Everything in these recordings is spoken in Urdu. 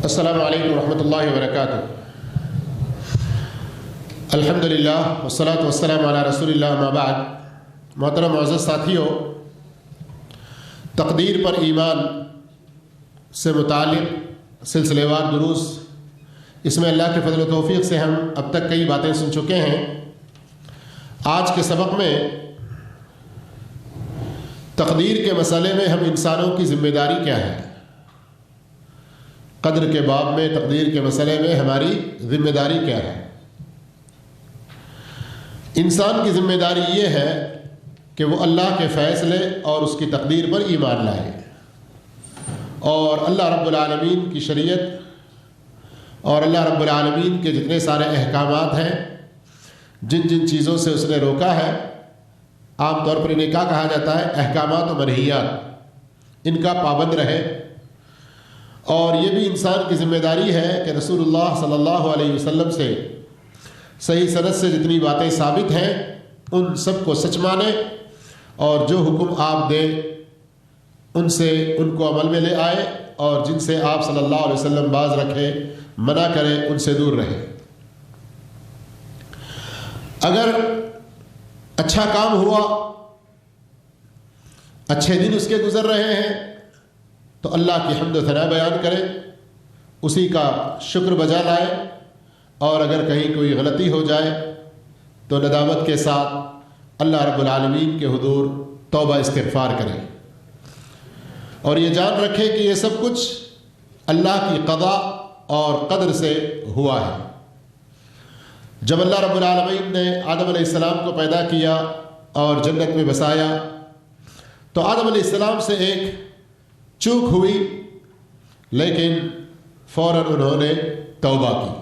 السلام علیکم ورحمۃ اللہ وبرکاتہ۔ الحمدللہ والصلاۃ والسلام علی رسول اللہ، اما بعد۔ محترم معزز ساتھیو، تقدیر پر ایمان سے متعلق سلسلے وار دروس، اس میں اللہ کے فضل و توفیق سے ہم اب تک کئی باتیں سن چکے ہیں۔ آج کے سبق میں تقدیر کے مسئلے میں ہم انسانوں کی ذمہ داری کیا ہے، قدر کے باب میں تقدیر کے مسئلے میں ہماری ذمہ داری کیا ہے۔ انسان کی ذمہ داری یہ ہے کہ وہ اللہ کے فیصلے اور اس کی تقدیر پر ایمان لائے، اور اللہ رب العالمین کی شریعت اور اللہ رب العالمین کے جتنے سارے احکامات ہیں، جن جن چیزوں سے اس نے روکا ہے، عام طور پر انہیں کیا کہا جاتا ہے، احکامات و منہیات، ان کا پابند رہے۔ اور یہ بھی انسان کی ذمہ داری ہے کہ رسول اللہ صلی اللہ علیہ وسلم سے صحیح سند سے جتنی باتیں ثابت ہیں ان سب کو سچ مانے، اور جو حکم آپ دیں ان کو عمل میں لے آئے، اور جن سے آپ صلی اللہ علیہ وسلم باز رکھے، منع کرے، ان سے دور رہے۔ اگر اچھا کام ہوا، اچھے دن اس کے گزر رہے ہیں، تو اللہ کی حمد و ثنا بیان کرے، اسی کا شکر بجا لائے، اور اگر کہیں کوئی غلطی ہو جائے تو ندامت کے ساتھ اللہ رب العالمین کے حضور توبہ استغفار کرے، اور یہ جان رکھے کہ یہ سب کچھ اللہ کی قضاء اور قدر سے ہوا ہے۔ جب اللہ رب العالمین نے آدم علیہ السلام کو پیدا کیا اور جنت میں بسایا، تو آدم علیہ السلام سے ایک چوک ہوئی، لیکن فوراً انہوں نے توبہ کی۔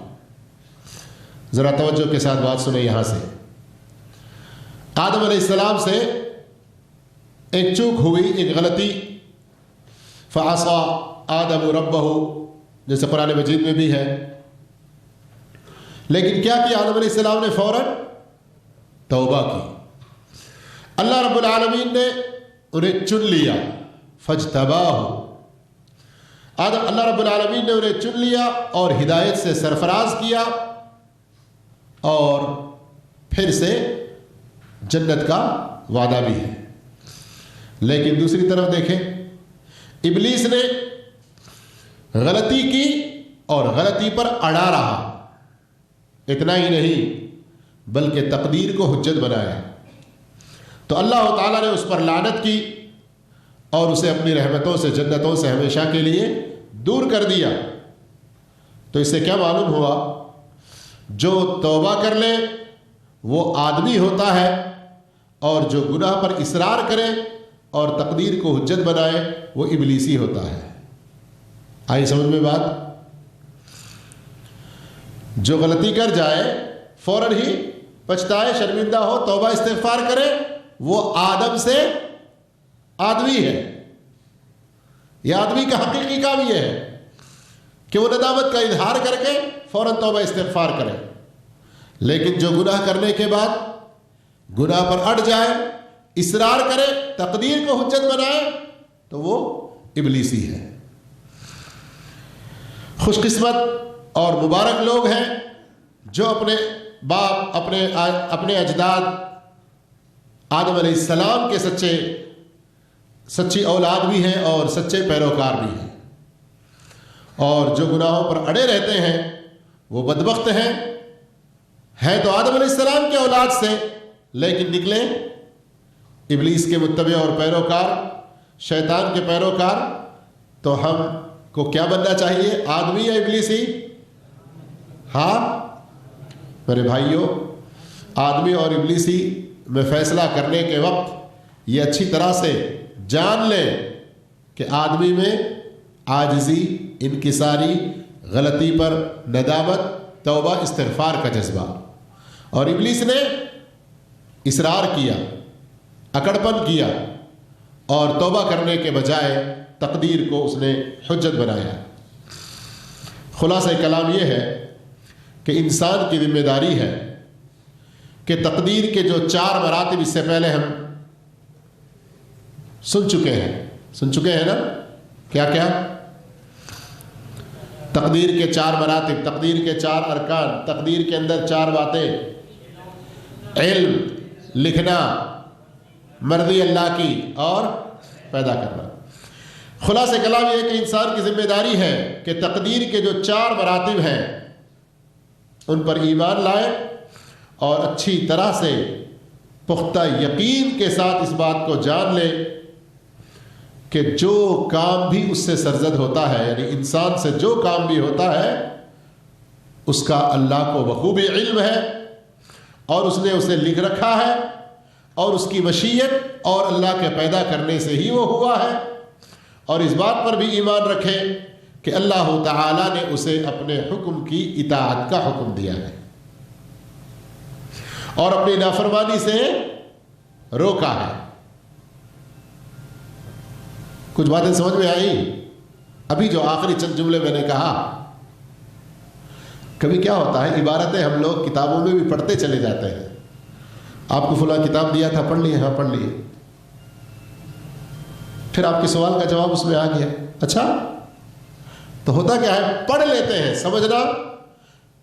ذرا توجہ کے ساتھ بات سنیں یہاں سے۔ آدم علیہ السلام سے ایک چوک ہوئی، ایک غلطی، فعصى آدم ربہ، جیسے قرآن مجید میں بھی ہے۔ لیکن کیا کیا آدم علیہ السلام نے؟ فوراً توبہ کی۔ اللہ رب العالمین نے انہیں چن لیا، فاجتباہ، اللہ رب العالمین نے انہیں چن لیا اور ہدایت سے سرفراز کیا، اور پھر سے جنت کا وعدہ بھی ہے۔ لیکن دوسری طرف دیکھیں، ابلیس نے غلطی کی اور غلطی پر اڑا رہا۔ اتنا ہی نہیں بلکہ تقدیر کو حجت بنایا، تو اللہ تعالیٰ نے اس پر لعنت کی اور اسے اپنی رحمتوں سے، جنتوں سے ہمیشہ کے لیے دور کر دیا۔ تو اس سے کیا معلوم ہوا؟ جو توبہ کر لے وہ آدمی ہوتا ہے، اور جو گناہ پر اصرار کرے اور تقدیر کو حجت بنائے وہ ابلیسی ہوتا ہے۔ آئی سمجھ میں بات؟ جو غلطی کر جائے فوراً ہی پچھتائے، شرمندہ ہو، توبہ استغفار کرے، وہ آدم سے آدمی ہے۔ یہ آدمی کا حقیقی کام یہ ہے کہ وہ ندامت کا اظہار کر کے فوراً توبہ استغفار کرے، لیکن جو گناہ کرنے کے بعد گناہ پر اڑ جائے، اصرار کرے، تقدیر کو حجت بنائے، تو وہ ابلیسی ہے۔ خوش قسمت اور مبارک لوگ ہیں جو اپنے باپ، اپنے اجداد آدم علیہ السلام کے سچی اولاد بھی ہیں اور سچے پیروکار بھی ہیں، اور جو گناہوں پر اڑے رہتے ہیں وہ بدبخت ہیں تو آدم علیہ السلام کے اولاد سے، لیکن نکلے ابلیس کے متبع اور پیروکار، شیطان کے پیروکار۔ تو ہم کو کیا بننا چاہیے، آدمی یا ابلیسی؟ ہاں میرے بھائیوں، آدمی اور ابلیسی میں فیصلہ کرنے کے وقت یہ اچھی طرح سے جان لیں کہ آدمی میں عاجزی، انکساری، غلطی پر ندامت، توبہ استغفار کا جذبہ، اور ابلیس نے اصرار کیا، اکڑپن کیا، اور توبہ کرنے کے بجائے تقدیر کو اس نے حجت بنایا۔ خلاصہ کلام یہ ہے کہ انسان کی ذمہ داری ہے کہ تقدیر کے جو 4 مراتب اس سے پہلے ہم سن چکے ہیں نا، کیا کیا؟ تقدیر کے 4 مراتب، تقدیر کے 4 ارکان، تقدیر کے اندر 4 باتیں: علم، لکھنا، مرضی اللہ کی اور پیدا کرنا۔ خلاصہ کلام یہ ہے کہ انسان کی ذمہ داری ہے کہ تقدیر کے جو 4 مراتب ہیں ان پر ایمان لائے اور اچھی طرح سے پختہ یقین کے ساتھ اس بات کو جان لے کہ جو کام بھی اس سے سرزد ہوتا ہے، یعنی انسان سے جو کام بھی ہوتا ہے، اس کا اللہ کو بخوبی علم ہے اور اس نے اسے لکھ رکھا ہے اور اس کی مشیت اور اللہ کے پیدا کرنے سے ہی وہ ہوا ہے۔ اور اس بات پر بھی ایمان رکھے کہ اللہ تعالیٰ نے اسے اپنے حکم کی اطاعت کا حکم دیا ہے اور اپنی نافرمانی سے روکا ہے۔ کچھ باتیں سمجھ میں آئی؟ ابھی جو آخری چند جملے میں نے کہا، کبھی کیا ہوتا ہے عبارتیں ہم لوگ کتابوں میں بھی پڑھتے چلے جاتے ہیں۔ آپ کو فلاں کتاب دیا تھا، پڑھ لیے؟ ہاں پڑھ لیے۔ پھر آپ کے سوال کا جواب اس میں آ گیا، اچھا تو ہوتا کیا ہے؟ پڑھ لیتے ہیں، سمجھنا،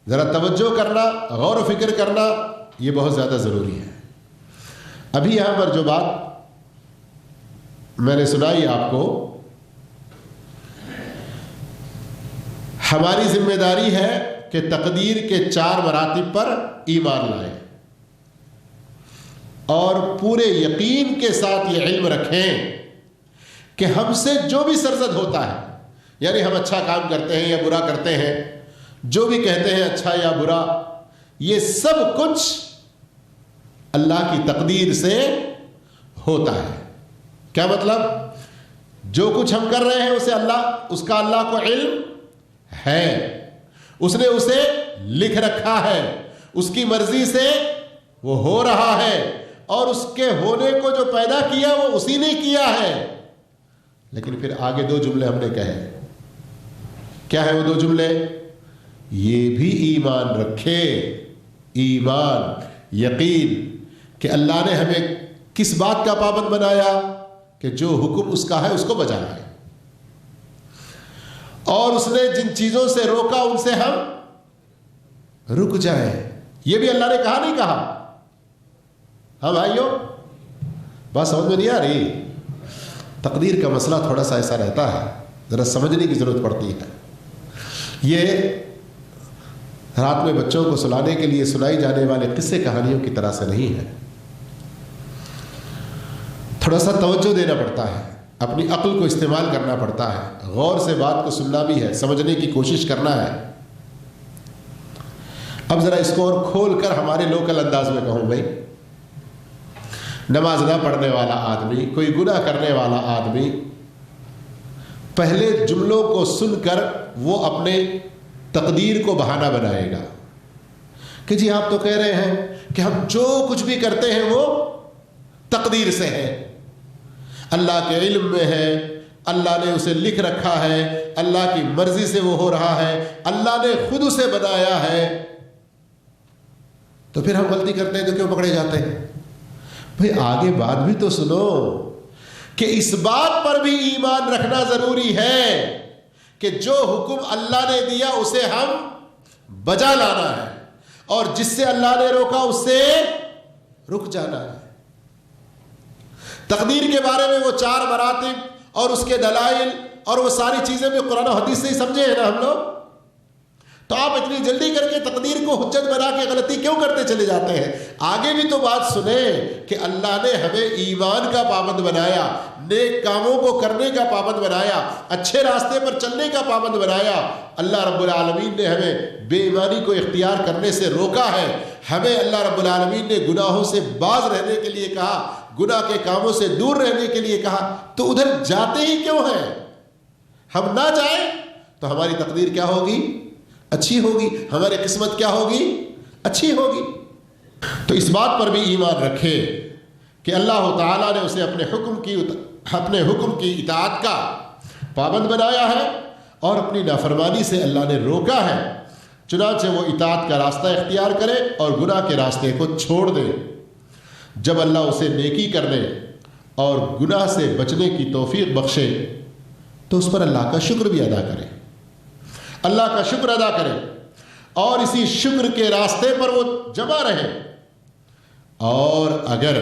ذرا توجہ کرنا، غور و فکر کرنا یہ بہت زیادہ ضروری ہے۔ ابھی یہاں پر جو بات میں نے سنائی آپ کو، ہماری ذمہ داری ہے کہ تقدیر کے 4 مراتب پر ایمان لائیں اور پورے یقین کے ساتھ یہ علم رکھیں کہ ہم سے جو بھی سرزد ہوتا ہے، یعنی ہم اچھا کام کرتے ہیں یا برا کرتے ہیں، جو بھی کہتے ہیں اچھا یا برا، یہ سب کچھ اللہ کی تقدیر سے ہوتا ہے۔ کیا مطلب؟ جو کچھ ہم کر رہے ہیں اس کا اللہ کو علم ہے، اس نے اسے لکھ رکھا ہے، اس کی مرضی سے وہ ہو رہا ہے اور اس کے ہونے کو جو پیدا کیا وہ اسی نے کیا ہے۔ لیکن پھر آگے 2 جملے ہم نے کہے، کیا ہے وہ 2 جملے؟ یہ بھی ایمان رکھے، ایمان، یقین کہ اللہ نے ہمیں کس بات کا پابند بنایا کہ جو حکم اس کا ہے اس کو بجا لائے، اور اس نے جن چیزوں سے روکا ان سے ہم رک جائیں۔ یہ بھی اللہ نے کہا نہیں کہا؟ ہاں بھائیو، بات سمجھ میں نہیں آ رہی؟ تقدیر کا مسئلہ تھوڑا سا ایسا رہتا ہے، ذرا سمجھنے کی ضرورت پڑتی ہے۔ یہ رات میں بچوں کو سلانے کے لیے سنائی جانے والے قصے کہانیوں کی طرح سے نہیں ہے، تھوڑا سا توجہ دینا پڑتا ہے، اپنی عقل کو استعمال کرنا پڑتا ہے، غور سے بات کو سننا بھی ہے، سمجھنے کی کوشش کرنا ہے۔ اب ذرا اس کو اور کھول کر ہمارے لوکل انداز میں کہوں بھائی، نماز نہ پڑھنے والا آدمی، کوئی گناہ کرنے والا آدمی، پہلے جملوں کو سن کر وہ اپنے تقدیر کو بہانہ بنائے گا کہ جی آپ تو کہہ رہے ہیں کہ ہم جو کچھ بھی کرتے ہیں وہ تقدیر سے ہے، اللہ کے علم میں ہے، اللہ نے اسے لکھ رکھا ہے، اللہ کی مرضی سے وہ ہو رہا ہے، اللہ نے خود اسے بنایا ہے۔ تو پھر ہم غلطی کرتے ہیں تو کیوں پکڑے جاتے ہیں؟ بھئی آگے بات بھی تو سنو کہ اس بات پر بھی ایمان رکھنا ضروری ہے کہ جو حکم اللہ نے دیا اسے ہم بجا لانا ہے اور جس سے اللہ نے روکا اس سے رک جانا ہے۔ تقدیر کے بارے میں وہ 4 مراتب اور اس کے دلائل اور وہ ساری چیزیں بھی قرآن و حدیث سے ہی سمجھے ہیں نا ہم لوگ، تو آپ اتنی جلدی کر کے تقدیر کو حجت بنا کے غلطی کیوں کرتے چلے جاتے ہیں؟ آگے بھی تو بات سنیں کہ اللہ نے ہمیں ایمان کا پابند بنایا، نیک کاموں کو کرنے کا پابند بنایا، اچھے راستے پر چلنے کا پابند بنایا۔ اللہ رب العالمین نے ہمیں بے ایمانی کو اختیار کرنے سے روکا ہے، ہمیں اللہ رب العالمین نے گناہوں سے باز رہنے کے لیے کہا، گناہ کے کاموں سے دور رہنے کے لیے کہا، تو ادھر جاتے ہی کیوں ہیں؟ ہم نہ جائیں تو ہماری تقدیر کیا ہوگی؟ اچھی ہوگی، ہماری قسمت کیا ہوگی؟ اچھی ہوگی۔ تو اس بات پر بھی ایمان رکھے کہ اللہ تعالیٰ نے اسے اپنے حکم کی اطاعت کا پابند بنایا ہے اور اپنی نافرمانی سے اللہ نے روکا ہے، چنانچہ وہ اطاعت کا راستہ اختیار کرے اور گناہ کے راستے کو چھوڑ دے۔ جب اللہ اسے نیکی کرنے اور گناہ سے بچنے کی توفیق بخشے تو اس پر اللہ کا شکر بھی ادا کرے۔ اللہ کا شکر ادا کرے اور اسی شکر کے راستے پر وہ جمع رہے. اور اگر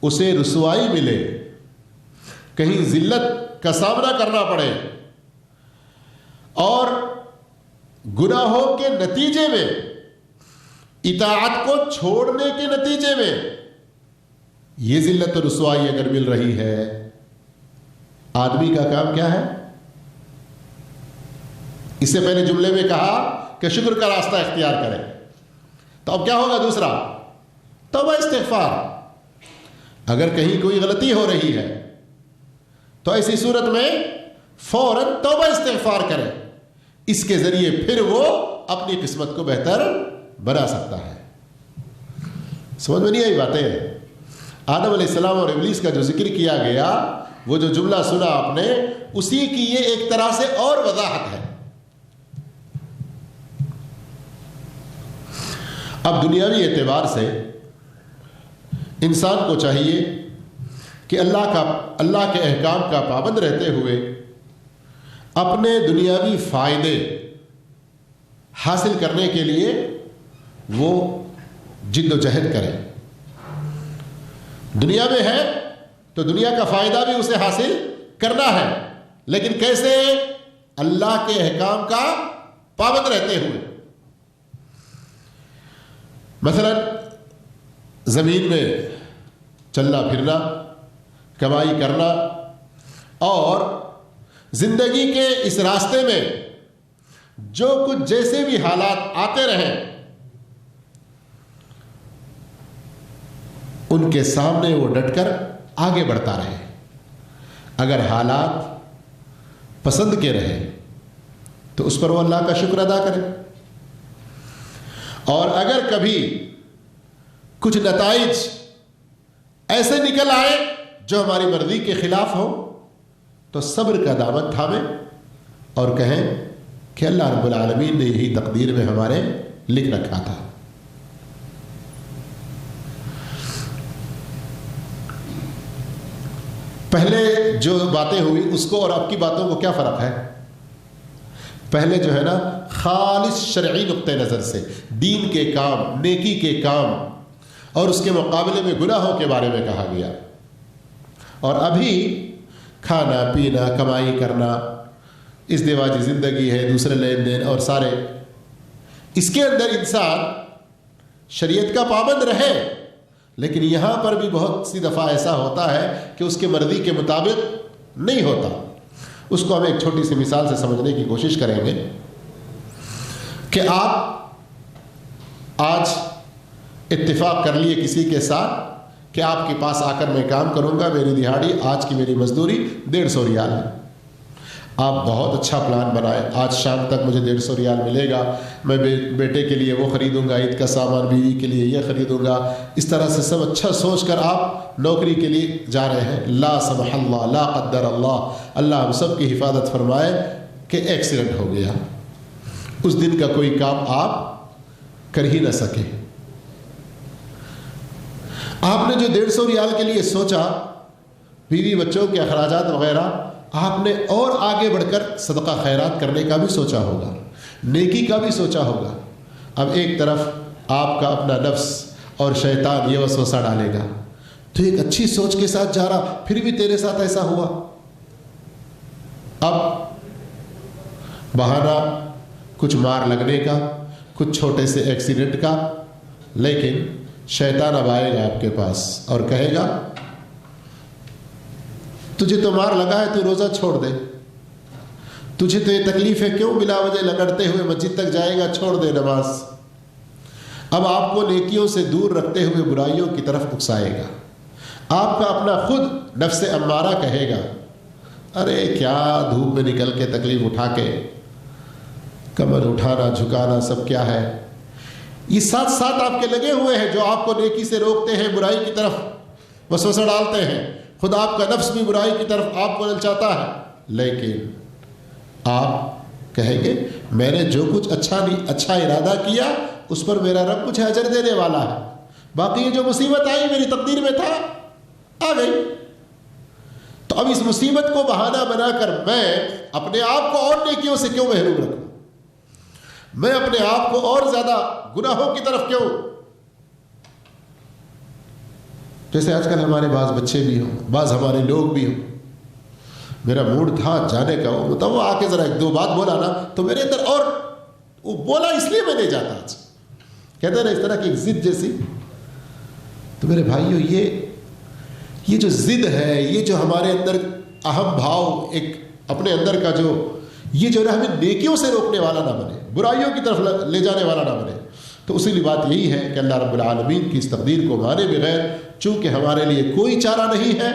اسے رسوائی ملے, کہیں ذلت کا سامنا کرنا پڑے اور گناہوں کے نتیجے میں, اطاعت کو چھوڑنے کے نتیجے میں یہ ذلت و رسوائی اگر مل رہی ہے, آدمی کا کام کیا ہے؟ اس سے پہلے جملے میں کہا کہ شکر کا راستہ اختیار کرے, تو اب کیا ہوگا؟ دوسرا توبہ استغفار. اگر کہیں کوئی غلطی ہو رہی ہے تو ایسی صورت میں فوراً توبہ استغفار کرے, اس کے ذریعے پھر وہ اپنی قسمت کو بہتر بنا سکتا ہے. سمجھ میں نہیں آئی باتیں؟ آدم علیہ السلام اور ابلیس کا جو ذکر کیا گیا, وہ جو جملہ سنا آپ نے, اسی کی یہ ایک طرح سے اور وضاحت ہے. اب دنیاوی اعتبار سے انسان کو چاہیے کہ اللہ کے احکام کا پابند رہتے ہوئے اپنے دنیاوی فائدے حاصل کرنے کے لیے وہ جد و جہد کرے. دنیا میں ہے تو دنیا کا فائدہ بھی اسے حاصل کرنا ہے, لیکن کیسے؟ اللہ کے احکام کا پابند رہتے ہوئے. مثلا زمین میں چلنا پھرنا, کمائی کرنا, اور زندگی کے اس راستے میں جو کچھ جیسے بھی حالات آتے رہیں ان کے سامنے وہ ڈٹ کر آگے بڑھتا رہے. اگر حالات پسند کے رہے تو اس پر وہ اللہ کا شکر ادا کرے, اور اگر کبھی کچھ نتائج ایسے نکل آئے جو ہماری مرضی کے خلاف ہو تو صبر کا دامن تھامے اور کہیں کہ اللہ رب العالمین نے یہی تقدیر میں ہمارے لکھ رکھا تھا. پہلے جو باتیں ہوئی اس کو اور اب کی باتوں کو کیا فرق ہے؟ پہلے جو ہے نا خالص شرعی نقطہ نظر سے دین کے کام, نیکی کے کام, اور اس کے مقابلے میں گناہوں کے بارے میں کہا گیا. اور ابھی کھانا پینا, کمائی کرنا, ازدواجی زندگی ہے, دوسرے لین دین اور سارے, اس کے اندر انسان شریعت کا پابند رہے, لیکن یہاں پر بھی بہت سی دفعہ ایسا ہوتا ہے کہ اس کے مرضی کے مطابق نہیں ہوتا. اس کو ہم ایک چھوٹی سی مثال سے سمجھنے کی کوشش کریں گے کہ آپ آج اتفاق کر لیے کسی کے ساتھ کہ آپ کے پاس آ کر میں کام کروں گا, میری دہاڑی آج کی میری مزدوری 150 ریال ہے. آپ بہت اچھا پلان بنائے, آج شام تک مجھے 150 ریال ملے گا, میں بیٹے کے لیے وہ خریدوں گا, عید کا سامان, بیوی کے لیے یہ خریدوں گا. اس طرح سے سب اچھا سوچ کر آپ نوکری کے لیے جا رہے ہیں. لا سمح اللہ, لا قدر اللہ, اللہ ہم سب کی حفاظت فرمائے کہ ایکسیڈنٹ ہو گیا. اس دن کا کوئی کام آپ کر ہی نہ سکے. آپ نے جو 150 ریال کے لیے سوچا, بیوی بچوں کے اخراجات وغیرہ, آپ نے اور آگے بڑھ کر صدقہ خیرات کرنے کا بھی سوچا ہوگا, نیکی کا بھی سوچا ہوگا. اب ایک طرف آپ کا اپنا نفس اور شیطان یہ وسوسہ ڈالے گا, تو ایک اچھی سوچ کے ساتھ جا رہا, پھر بھی تیرے ساتھ ایسا ہوا. اب بہانہ کچھ مار لگنے کا, کچھ چھوٹے سے ایکسیڈنٹ کا, لیکن شیطان اب آئے گا آپ کے پاس اور کہے گا تجھے تو مار لگا ہے, تو روزہ چھوڑ دے, تجھے تو یہ تکلیف ہے, کیوں بلا وجہ لگڑتے ہوئے مسجد تک جائے گا, چھوڑ دے نماز. اب آپ کو نیکیوں سے دور رکھتے ہوئے برائیوں کی طرف اکسائے گا. آپ کا اپنا خود نفس امارہ کہے گا ارے کیا دھوپ میں نکل کے تکلیف اٹھا کے کمر اٹھانا جھکانا سب کیا ہے. یہ ساتھ ساتھ آپ کے لگے ہوئے ہیں جو آپ کو نیکی سے روکتے ہیں, برائی کی طرف وسوسہ ڈالتے ہیں. خود آپ کا نفس بھی برائی کی طرف آپ کو للچاتا ہے, لیکن آپ کہیں گے میں نے جو کچھ اچھا ارادہ کیا اس پر میرا رب مجھے اجر دینے والا ہے, باقی یہ جو مصیبت آئی میری تقدیر میں تھا, آ گئی. تو تو اب اس مصیبت کو بہانہ بنا کر میں اپنے آپ کو اور نیکیوں سے کیوں محروم رکھوں؟ میں اپنے آپ کو اور زیادہ گناہوں کی طرف کیوں؟ جیسے آج کل ہمارے بعض بچے بھی ہوں، بعض ہمارے لوگ بھی ہوں، میرا موڈ تھا جانے کا، وہ آ کے ذرا ایک دو بات بولا نا تو میرے اندر، اور وہ بولا اس لیے میں نہیں جاتا آج، کہتے ہیں نا اس طرح کی ایک ضد جیسی۔ تو میرے بھائیوں، یہ جو ضد ہے، یہ جو ہمارے اندر اہم بھاؤ ایک اپنے اندر کا یہ جو ہمیں نیکیوں سے روکنے والا نہ بنے، برائیوں کی طرف لے جانے والا نہ بنے، تو اسی لیے بات یہی ہے کہ اللہ رب العالمین کی اس تقدیر کو مانے بغیر چونکہ ہمارے لیے کوئی چارہ نہیں ہے،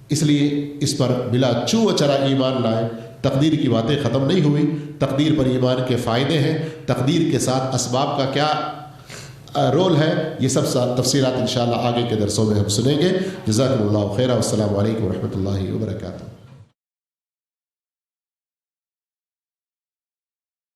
اس لیے اس پر بلا چو و چرا ایمان لائیں۔ تقدیر کی باتیں ختم نہیں ہوئی، تقدیر پر ایمان کے فائدے ہیں، تقدیر کے ساتھ اسباب کا کیا رول ہے، یہ سب تفصیلات انشاءاللہ آگے کے درسوں میں ہم سنیں گے۔ جزاکم اللہ خیرا، والسلام علیکم ورحمۃ اللہ وبرکاتہ۔